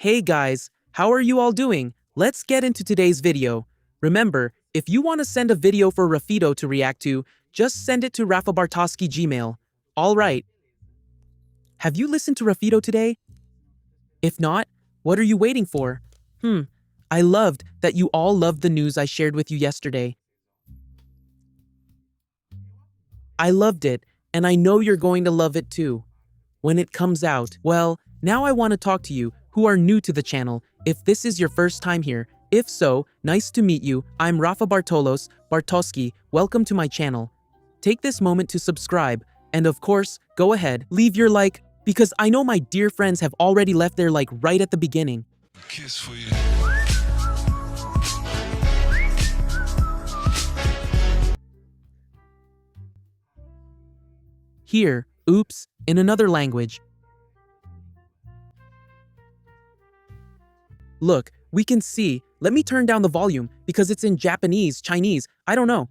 Hey guys, how are you all doing? Let's get into today's video. Remember, if you want to send a video for Rafito to react to, just send it to Rafa Bartoski Gmail. Alright. Have you listened to Rafito today? If not, what are you waiting for? I loved that you all loved the news I shared with you yesterday. I loved it, and I know you're going to love it too. When it comes out, well, now I want to talk to you who are new to the channel. If this is your first time here, if so, nice to meet you. I'm Rafa Bartoski. Welcome to my channel. Take this moment to subscribe, and of course, go ahead, leave your like, because I know my dear friends have already left their like right at the beginning. Kiss for you. Here, oops, in another language. Look, we can see. Let me turn down the volume because it's in Japanese, Chinese, I don't know.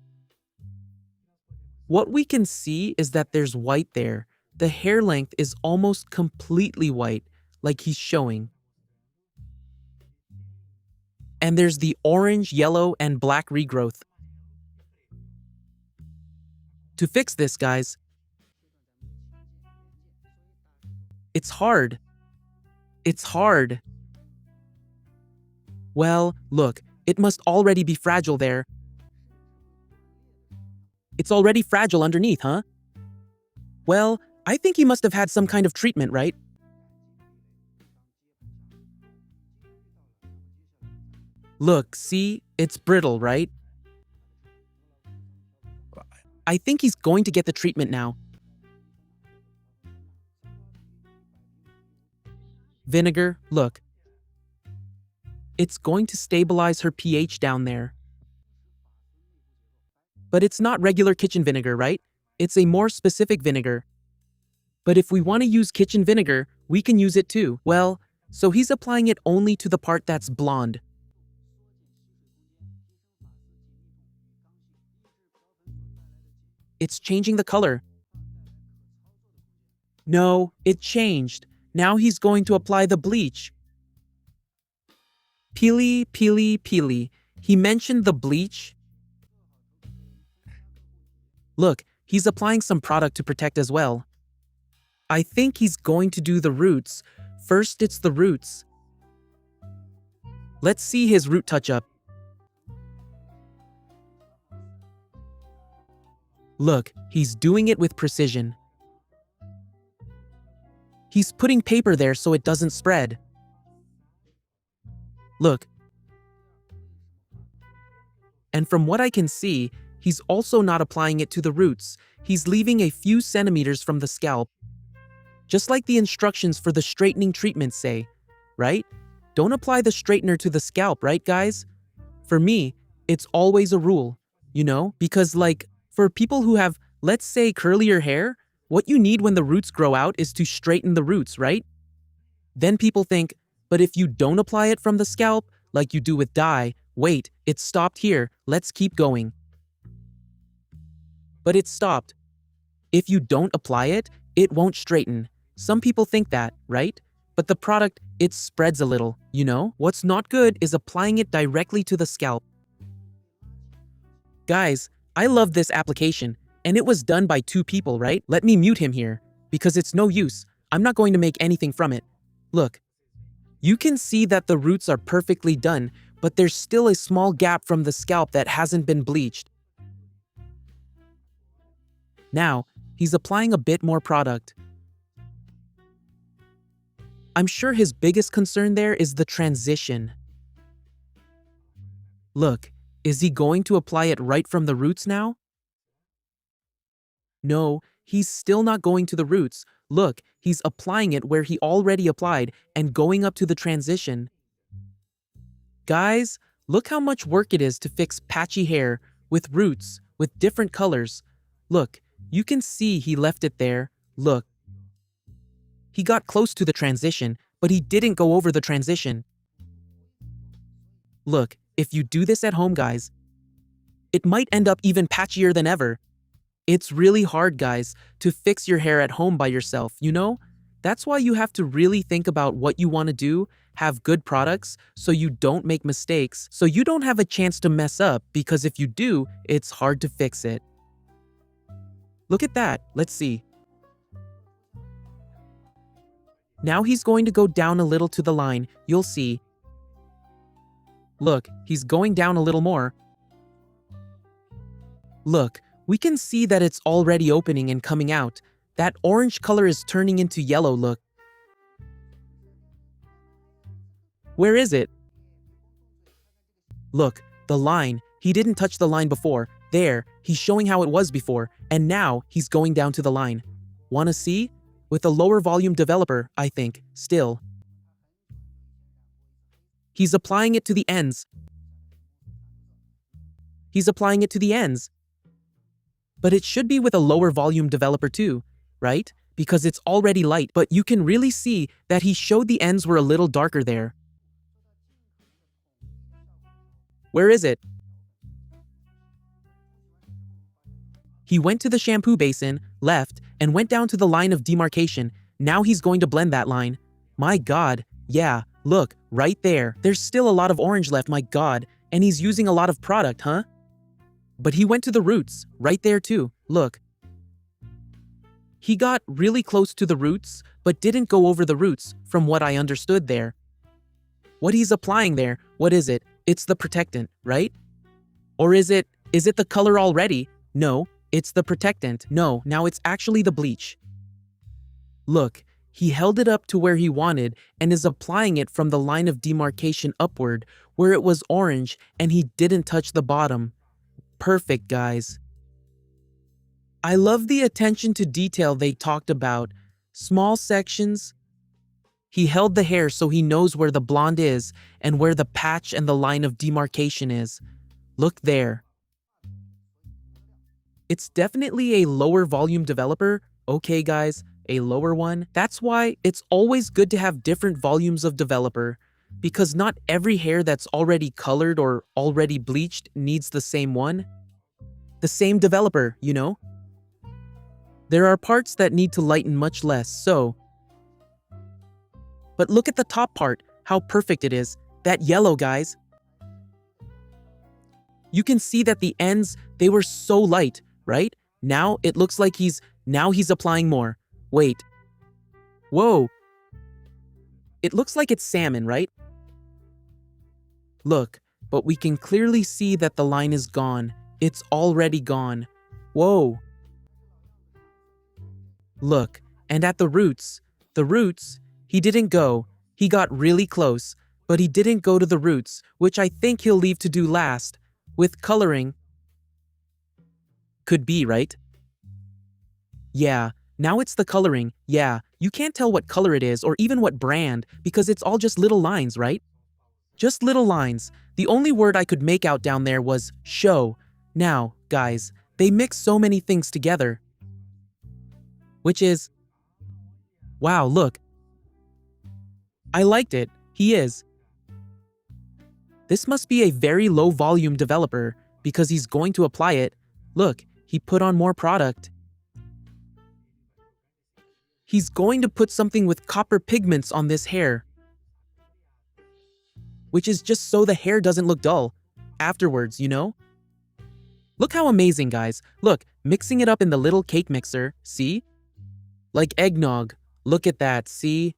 What we can see is that there's white there. The hair length is almost completely white, like he's showing. And there's the orange, yellow, and black regrowth. To fix this, guys, it's hard. It's hard. Well, look, it must already be fragile there. It's already fragile underneath, huh? Well, I think he must have had some kind of treatment, right? Look, see? It's brittle, right? I think he's going to get the treatment now. Vinegar, look. It's going to stabilize her pH down there. But it's not regular kitchen vinegar, right? It's a more specific vinegar. But if we want to use kitchen vinegar, we can use it too. Well, so he's applying it only to the part that's blonde. It's changing the color. No, it changed. Now he's going to apply the bleach. Pili. He mentioned the bleach. Look, he's applying some product to protect as well. I think he's going to do the roots. First, it's the roots. Let's see his root touch-up. Look, he's doing it with precision. He's putting paper there so it doesn't spread. Look. And from what I can see, he's also not applying it to the roots. He's leaving a few centimeters from the scalp. Just like the instructions for the straightening treatment say, right? Don't apply the straightener to the scalp, right, guys? For me, it's always a rule, you know? Because like, for people who have, let's say, curlier hair, what you need when the roots grow out is to straighten the roots, right? Then people think, but if you don't apply it from the scalp, like you do with dye, wait, it stopped here, let's keep going. But it stopped. If you don't apply it, it won't straighten. Some people think that, right? But the product, it spreads a little, you know? What's not good is applying it directly to the scalp. Guys, I love this application, and it was done by 2 people, right? Let me mute him here, because it's no use. I'm not going to make anything from it. Look. You can see that the roots are perfectly done, but there's still a small gap from the scalp that hasn't been bleached. Now, he's applying a bit more product. I'm sure his biggest concern there is the transition. Look, is he going to apply it right from the roots now? No, he's still not going to the roots. Look, he's applying it where he already applied and going up to the transition. Guys, look how much work it is to fix patchy hair with roots, with different colors. Look, you can see he left it there. Look. He got close to the transition, but he didn't go over the transition. Look, if you do this at home, guys, it might end up even patchier than ever. It's really hard, guys, to fix your hair at home by yourself, you know? That's why you have to really think about what you want to do, have good products, so you don't make mistakes, so you don't have a chance to mess up, because if you do, it's hard to fix it. Look at that, let's see. Now he's going to go down a little to the line, you'll see. Look, he's going down a little more. Look, we can see that it's already opening and coming out. That orange color is turning into yellow, look. Where is it? Look, the line. He didn't touch the line before. There, he's showing how it was before, and now he's going down to the line. Wanna see? With a lower volume developer, I think, still. He's applying it to the ends. He's applying it to the ends. But it should be with a lower volume developer too, right? Because it's already light, but you can really see that he showed the ends were a little darker there. Where is it? He went to the shampoo basin, left, and went down to the line of demarcation. Now he's going to blend that line. My God, yeah, look, right there. There's still a lot of orange left, my God, and he's using a lot of product, huh? But he went to the roots, right there too, look. He got really close to the roots, but didn't go over the roots, from what I understood there. What he's applying there, what is it? It's the protectant, right? Or is it the color already? No, it's the protectant. No, now it's actually the bleach. Look, he held it up to where he wanted and is applying it from the line of demarcation upward, where it was orange, and he didn't touch the bottom. Perfect, guys. I love the attention to detail they talked about. Small sections. He held the hair so he knows where the blonde is and where the patch and the line of demarcation is. Look there. It's definitely a lower volume developer. Okay, guys, a lower one. That's why it's always good to have different volumes of developer, because not every hair that's already colored or already bleached needs the same one. The same developer, you know? There are parts that need to lighten much less, so. But look at the top part, how perfect it is. That yellow, guys. You can see that the ends, they were so light, right? Now it looks like he's applying more. Wait. Whoa. It looks like it's salmon, right? Look, but we can clearly see that the line is gone. It's already gone. Whoa. Look, and at the roots, he didn't go. He got really close, but he didn't go to the roots, which I think he'll leave to do last. With coloring. Could be, right? Yeah, now it's the coloring. Yeah, you can't tell what color it is or even what brand because it's all just little lines, right? Just little lines. The only word I could make out down there was show. Now, guys, they mix so many things together. Which is... Wow, look. I liked it. He is. This must be a very low volume developer because he's going to apply it. Look, he put on more product. He's going to put something with copper pigments on this hair, which is just so the hair doesn't look dull afterwards, you know? Look how amazing, guys. Look, mixing it up in the little cake mixer, see? Like eggnog. Look at that, see?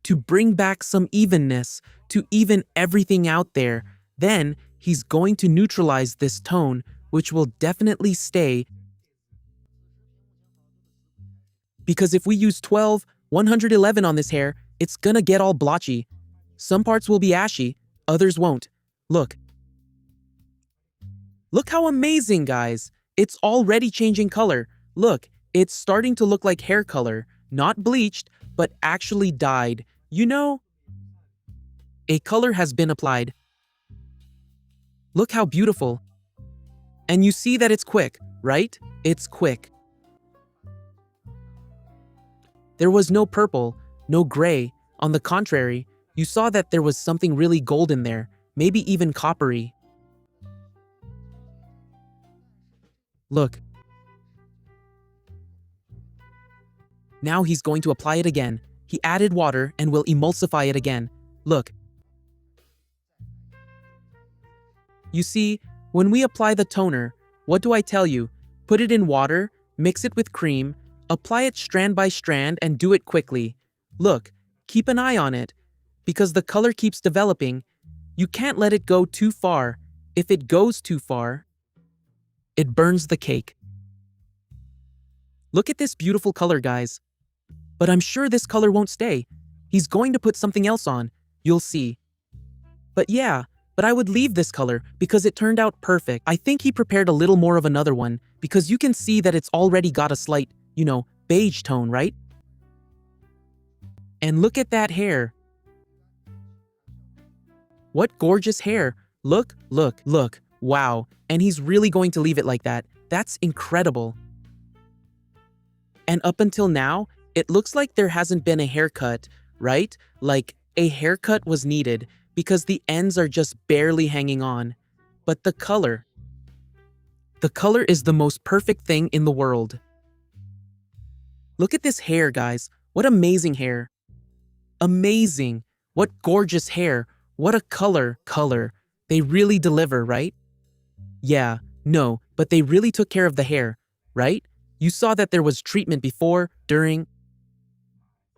To bring back some evenness, to even everything out there. Then, he's going to neutralize this tone, which will definitely stay. Because if we use 12, 111 on this hair, it's gonna get all blotchy. Some parts will be ashy, others won't. Look. Look how amazing, guys. It's already changing color. Look, it's starting to look like hair color. Not bleached, but actually dyed. You know, a color has been applied. Look how beautiful. And you see that it's quick, right? It's quick. There was no purple, no gray. On the contrary, you saw that there was something really golden there, maybe even coppery. Look. Now he's going to apply it again. He added water and will emulsify it again. Look. You see, when we apply the toner, what do I tell you? Put it in water, mix it with cream, apply it strand by strand and do it quickly. Look, keep an eye on it. Because the color keeps developing, you can't let it go too far. If it goes too far, it burns the cake. Look at this beautiful color, guys. But I'm sure this color won't stay. He's going to put something else on. You'll see. But I would leave this color because it turned out perfect. I think he prepared a little more of another one because you can see that it's already got a slight, beige tone, right? And look at that hair. What gorgeous hair. Look. Wow. And he's really going to leave it like that. That's incredible. And up until now, it looks like there hasn't been a haircut, right? Like a haircut was needed because the ends are just barely hanging on. But the color is the most perfect thing in the world. Look at this hair, guys. What amazing hair. Amazing. What gorgeous hair. What a color. They really deliver, right? Yeah, no, but they really took care of the hair, right? You saw that there was treatment before, during.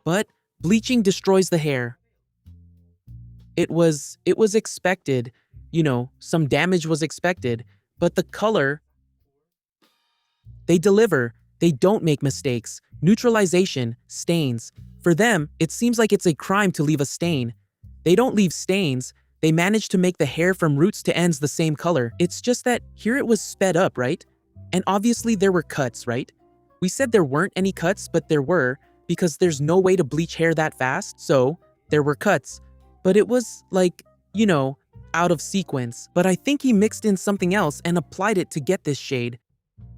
But bleaching destroys the hair. It was expected. Some damage was expected, but the color, they deliver. They don't make mistakes. Neutralization, stains. For them, it seems like it's a crime to leave a stain. They don't leave stains. They manage to make the hair from roots to ends the same color. It's just that here it was sped up, right? And obviously there were cuts, right? We said there weren't any cuts, but there were, because there's no way to bleach hair that fast, so there were cuts. But it was like, out of sequence. But I think he mixed in something else and applied it to get this shade.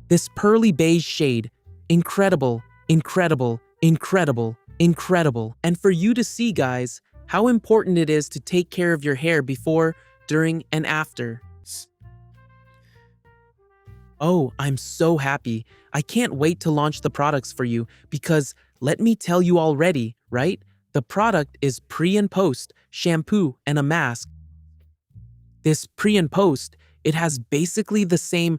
This pearly beige shade. Incredible. And for you to see, guys, how important it is to take care of your hair before, during, and after. Oh, I'm so happy. I can't wait to launch the products for you because let me tell you already, right? The product is pre and post, shampoo, and a mask. This pre and post, it has basically the same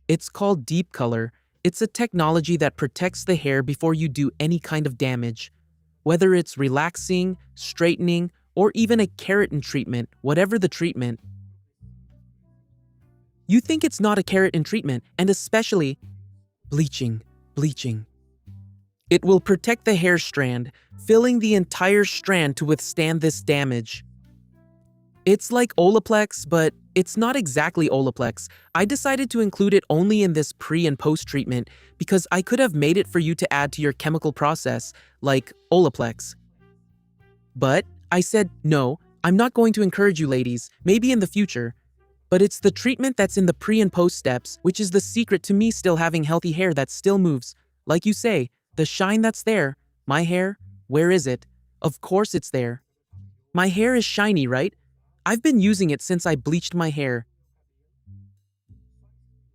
It's called deep color. It's a technology that protects the hair before you do any kind of damage. Whether it's relaxing, straightening, or even a keratin treatment, whatever the treatment. You think it's not a keratin treatment, and especially bleaching. It will protect the hair strand, filling the entire strand to withstand this damage. It's like Olaplex, but it's not exactly Olaplex. I decided to include it only in this pre and post treatment because I could have made it for you to add to your chemical process, like Olaplex. But I said, no, I'm not going to encourage you ladies, maybe in the future. But it's the treatment that's in the pre and post steps, which is the secret to me still having healthy hair that still moves. Like you say, the shine that's there. My hair, where is it? Of course it's there. My hair is shiny, right? I've been using it since I bleached my hair.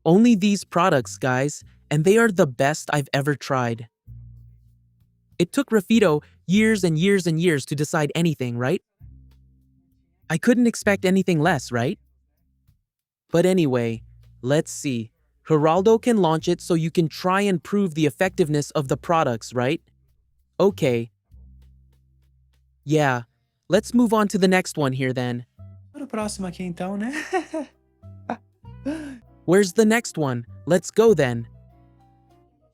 Only these products, guys, and they are the best I've ever tried. It took Rafito years and years and years to decide anything, right? I couldn't expect anything less, right? But anyway, let's see. Geraldo can launch it so you can try and prove the effectiveness of the products, right? Okay. Yeah, let's move on to the next one here then. Bora pro próximo aqui então, né? Where's the next one? Let's go then.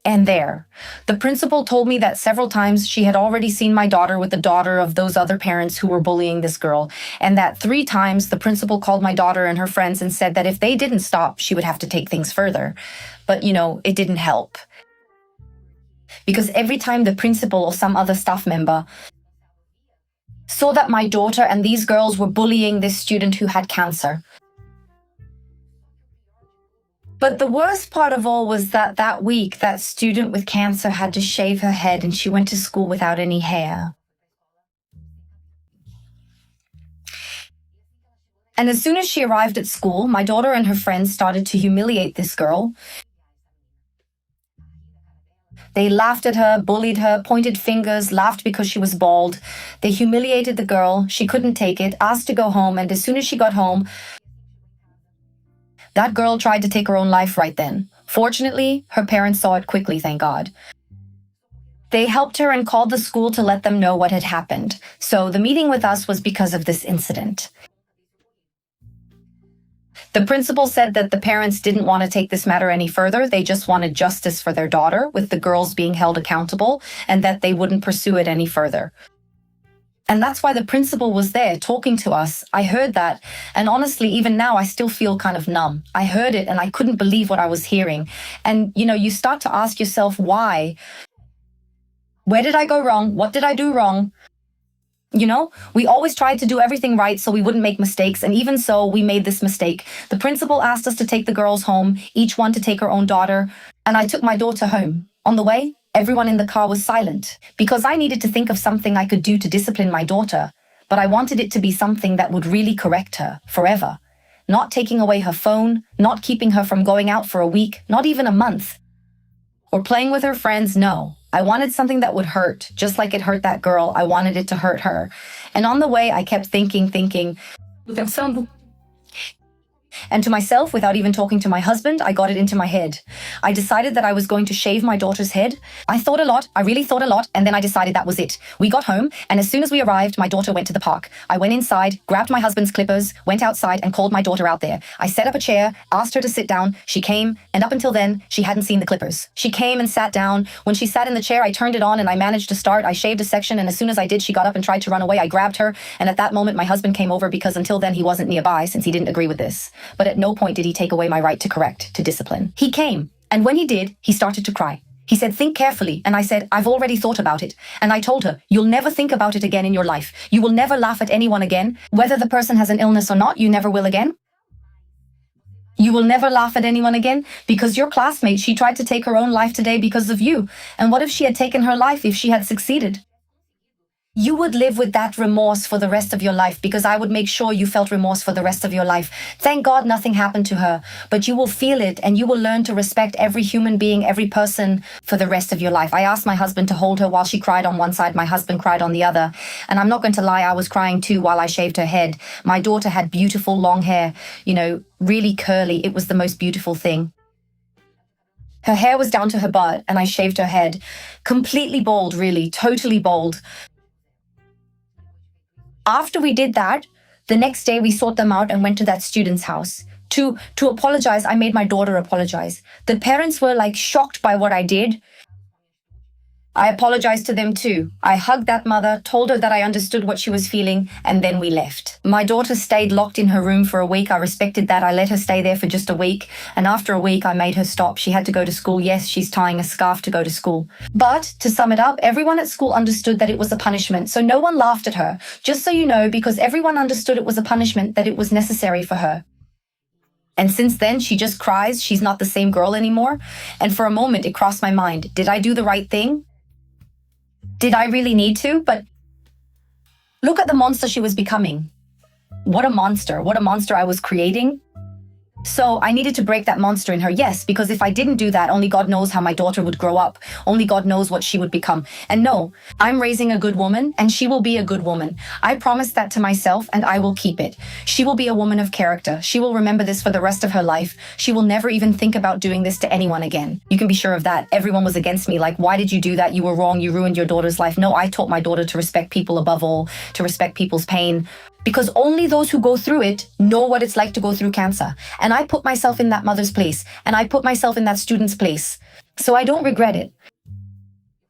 And there. The principal told me that several times she had already seen my daughter with the daughter of those other parents who were bullying this girl, and that 3 times the principal called my daughter and her friends and said that if they didn't stop, she would have to take things further. But, it didn't help. Because every time the principal or some other staff member saw that my daughter and these girls were bullying this student who had cancer. But the worst part of all was that week, that student with cancer had to shave her head and she went to school without any hair. And as soon as she arrived at school, my daughter and her friends started to humiliate this girl. They laughed at her, bullied her, pointed fingers, laughed because she was bald. They humiliated the girl. She couldn't take it, asked to go home, and as soon as she got home, that girl tried to take her own life right then. Fortunately, her parents saw it quickly, thank God. They helped her and called the school to let them know what had happened. So the meeting with us was because of this incident. The principal said that the parents didn't want to take this matter any further. They just wanted justice for their daughter, with the girls being held accountable, and that they wouldn't pursue it any further. And that's why the principal was there talking to us. I heard that, and honestly, even now, I still feel kind of numb. I heard it, and I couldn't believe what I was hearing. And, you start to ask yourself, why? Where did I go wrong? What did I do wrong? We always tried to do everything right so we wouldn't make mistakes, and even so, we made this mistake. The principal asked us to take the girls home, each one to take her own daughter, and I took my daughter home. On the way, everyone in the car was silent, because I needed to think of something I could do to discipline my daughter, but I wanted it to be something that would really correct her, forever. Not taking away her phone, not keeping her from going out for a week, not even a month. Or playing with her friends, no. I wanted something that would hurt, just like it hurt that girl. I wanted it to hurt her. And on the way, I kept thinking, and to myself, without even talking to my husband, I got it into my head. I decided that I was going to shave my daughter's head. I thought a lot, I really thought a lot, and then I decided that was it. We got home, and as soon as we arrived, my daughter went to the park. I went inside, grabbed my husband's clippers, went outside, and called my daughter out there. I set up a chair, asked her to sit down. She came, and up until then, she hadn't seen the clippers. She came and sat down. When she sat in the chair, I turned it on, and I managed to start. I shaved a section, and as soon as I did, she got up and tried to run away. I grabbed her, and at that moment, my husband came over because until then, he wasn't nearby since he didn't agree with this. But at no point did he take away my right to correct, to discipline. He came, and when he did, he started to cry. He said, "Think carefully," and I said, "I've already thought about it." And I told her, "You'll never think about it again in your life. You will never laugh at anyone again. Whether the person has an illness or not, you never will again. You will never laugh at anyone again because your classmate, she tried to take her own life today because of you. And what if she had taken her life if she had succeeded? You would live with that remorse for the rest of your life because I would make sure you felt remorse for the rest of your life. Thank God nothing happened to her, but you will feel it and you will learn to respect every human being, every person for the rest of your life." I asked my husband to hold her while she cried on one side. My husband cried on the other. And I'm not going to lie, I was crying too while I shaved her head. My daughter had beautiful long hair, really curly. It was the most beautiful thing. Her hair was down to her butt and I shaved her head. Completely bald, really, totally bald. After we did that, the next day we sought them out and went to that student's house. To apologize, I made my daughter apologize. The parents were shocked by what I did. I apologized to them too. I hugged that mother, told her that I understood what she was feeling, and then we left. My daughter stayed locked in her room for a week. I respected that. I let her stay there for just a week. And after a week, I made her stop. She had to go to school. Yes, she's tying a scarf to go to school. But to sum it up, everyone at school understood that it was a punishment. So no one laughed at her. Just so you know, because everyone understood it was a punishment, that it was necessary for her. And since then, she just cries. She's not the same girl anymore. And for a moment, it crossed my mind. Did I do the right thing? Did I really need to? But look at the monster she was becoming. What a monster. What a monster I was creating. So I needed to break that monster in her, yes, because if I didn't do that, only God knows how my daughter would grow up. Only God knows what she would become. And no, I'm raising a good woman, and she will be a good woman. I promised that to myself, and I will keep it. She will be a woman of character. She will remember this for the rest of her life. She will never even think about doing this to anyone again. You can be sure of that. Everyone was against me, why did you do that? You were wrong. You ruined your daughter's life. No, I taught my daughter to respect people above all, to respect people's pain. Because only those who go through it know what it's like to go through cancer. And I put myself in that mother's place, and I put myself in that student's place. So I don't regret it.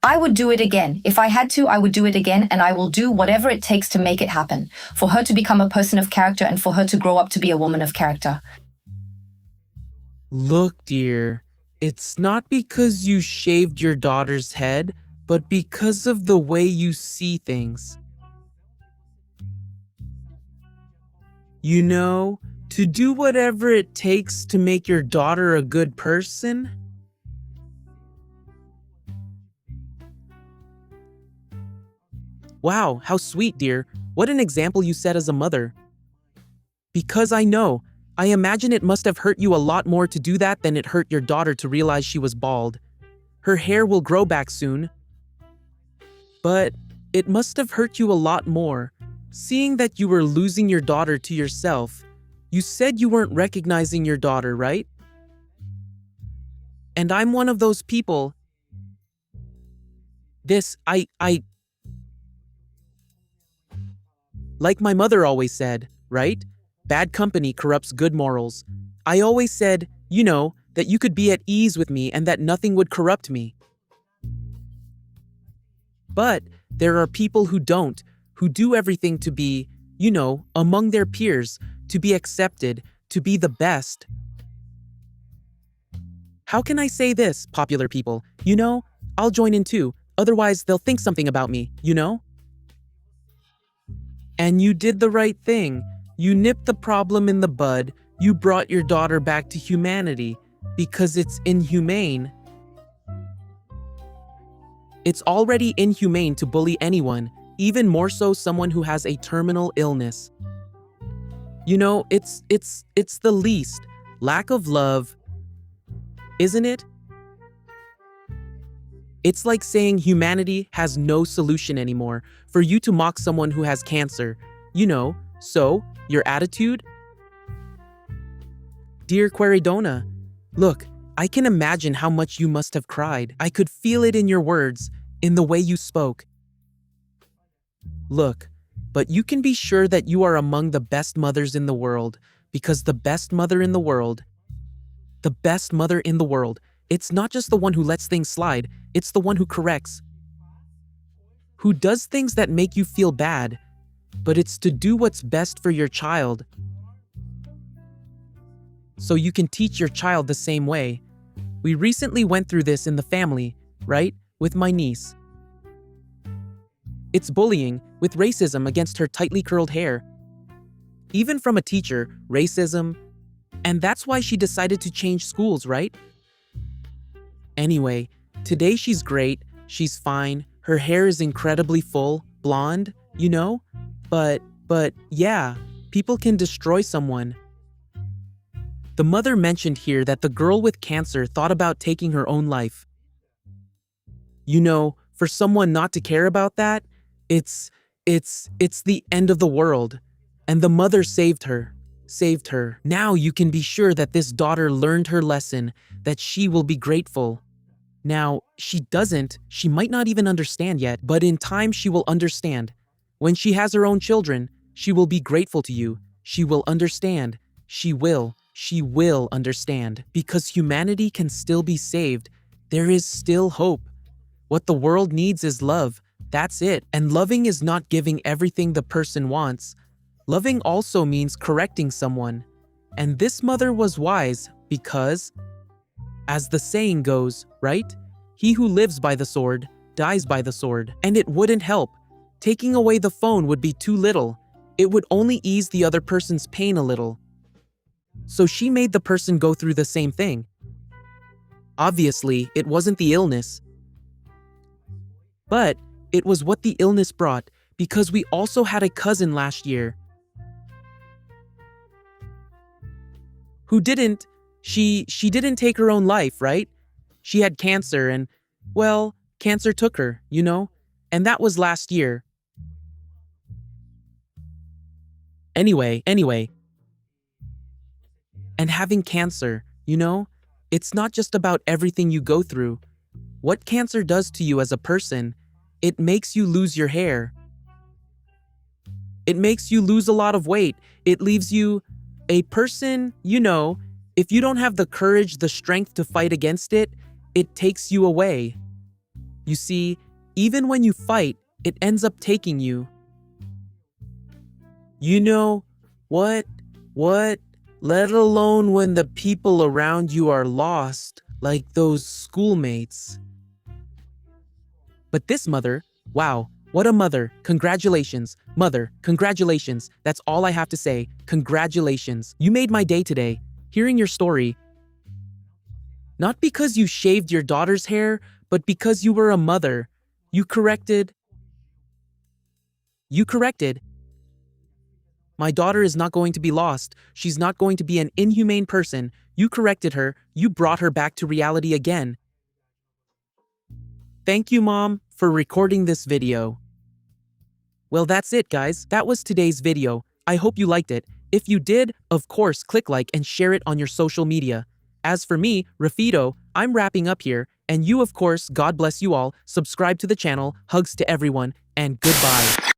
I would do it again. If I had to, I would do it again, and I will do whatever it takes to make it happen, for her to become a person of character and for her to grow up to be a woman of character. Look, dear, it's not because you shaved your daughter's head, but because of the way you see things. To do whatever it takes to make your daughter a good person. Wow, how sweet, dear. What an example you set as a mother. Because I imagine it must have hurt you a lot more to do that than it hurt your daughter to realize she was bald. Her hair will grow back soon. But it must have hurt you a lot more. Seeing that you were losing your daughter to yourself, you said you weren't recognizing your daughter, right? And I'm one of those people. Like my mother always said, right? Bad company corrupts good morals. I always said, that you could be at ease with me and that nothing would corrupt me. But there are people who don't, who do everything to be, among their peers, to be accepted, to be the best. How can I say this, popular people? I'll join in too, otherwise they'll think something about me, And you did the right thing. You nipped the problem in the bud. You brought your daughter back to humanity because it's inhumane. It's already inhumane to bully anyone, even more so someone who has a terminal illness. It's the least. Lack of love, isn't it? It's like saying humanity has no solution anymore for you to mock someone who has cancer. So, your attitude? Dear Queridona, look, I can imagine how much you must have cried. I could feel it in your words, in the way you spoke. Look, but you can be sure that you are among the best mothers in the world, because the best mother in the world, it's not just the one who lets things slide, it's the one who corrects, who does things that make you feel bad, but it's to do what's best for your child. So you can teach your child the same way. We recently went through this in the family, right? With my niece. It's bullying with racism against her tightly curled hair. Even from a teacher, racism. And that's why she decided to change schools, right? Anyway, today she's great, she's fine, her hair is incredibly full, blonde, But yeah, people can destroy someone. The mother mentioned here that the girl with cancer thought about taking her own life. For someone not to care about that, it's the end of the world. And the mother saved her. Now you can be sure that this daughter learned her lesson, that she will be grateful. Now, she might not even understand yet, but in time she will understand. When she has her own children, she will be grateful to you. She will understand. She will understand. Because humanity can still be saved. There is still hope. What the world needs is love. That's it. And loving is not giving everything the person wants. Loving also means correcting someone. And this mother was wise because, as the saying goes, right? He who lives by the sword, dies by the sword. And it wouldn't help. Taking away the phone would be too little. It would only ease the other person's pain a little. So she made the person go through the same thing. Obviously, it wasn't the illness. But it was what the illness brought, because we also had a cousin last year who she didn't take her own life, right? She had cancer and, cancer took her, And that was last year. Anyway. And having cancer, it's not just about everything you go through. What cancer does to you as a person, it makes you lose your hair. It makes you lose a lot of weight. It leaves you a person, if you don't have the courage, the strength to fight against it, it takes you away. You see, even when you fight, it ends up taking you. What? Let alone when the people around you are lost, like those schoolmates. But this mother, wow, what a mother. Congratulations. Mother, congratulations. That's all I have to say. Congratulations. You made my day today. Hearing your story. Not because you shaved your daughter's hair, but because you were a mother. You corrected. My daughter is not going to be lost. She's not going to be an inhumane person. You corrected her. You brought her back to reality again. Thank you, Mom, for recording this video. Well, that's it, guys. That was today's video. I hope you liked it. If you did, of course, click like and share it on your social media. As for me, Rafito, I'm wrapping up here, and you, of course, God bless you all, subscribe to the channel, hugs to everyone, and goodbye.